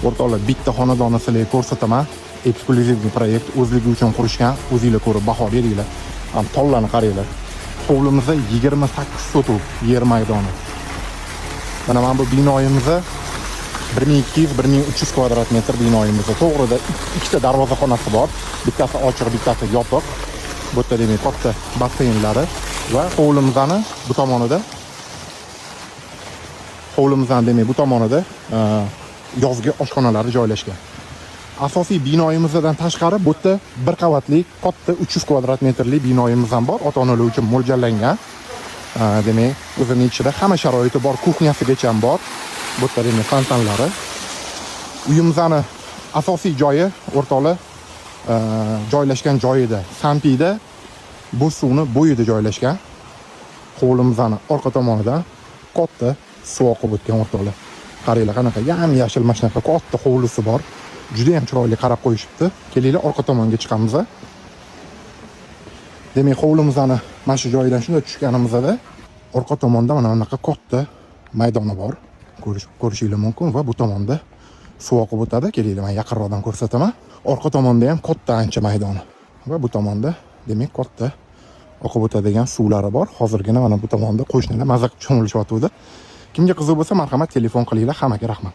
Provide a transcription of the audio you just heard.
O'rtoqlar, bitta xonadonni sizlarga ko'rsataman. Eksklyuziv proyekt, o'zligi uchun qurishgan. O'zingizlar ko'rib baho beringlar. Ham tollarni qaranglar. Hovlimizda 28 sotuv yer maydoni. Mana bu binoyimizda 1200-1300 kvadrat metr binoyimizda. To'g'rida ikkita darvozaxonasi bor. Bittasi ochiq, bittasi yopiq. Bu yerda demak katta basseynlari va hovlimizning bu tomonida yozgi oshxonalari joylashgan. Asosiy binoyimizdan tashqari bu yerda bir qavatli katta 300 kvadrat metrli binoyimiz ham bor. Ota-onalar uchun mo'ljallangan. Demak, o'zining ichida hamma sharoiti bor, kuxnyasigacha ham bor. Bu yerda demak fontanlari. Uyimizning asosiy joyi o'rtoqlar joylashgan joyida, Sampida bu suvni bo'yida joylashgan. Hovlimizning orqa tomonidan katta suv oqib o'tgan o'rtoqlar. Qaranglar, qanaqa yam-yashil mashinaqa katta hovlisi bor. Juda ham chiroyli qarab qo'yishibdi. Kelinglar, orqa tomonga chiqamiz. Demak, hovlimizning mana shu joyidan shunday tushganimizda orqa tomonda mana bunaqa katta maydoni bor. Ko'rishinglar mumkin va bu tomonda suv oqib o'tadi. Kelinglar, men yaqinroqdan ko'rsataman. Orqa tomonda ham katta ancha maydoni va bu tomonda demak katta oqib o'tadigan suvlari bor. Hozirgina mana bu tomonda qo'shnilar mazza qilib cho'milishyapti. Kimga qiziq bo'lsa, marhamat telefon qilinglar. Hammaga rahmat.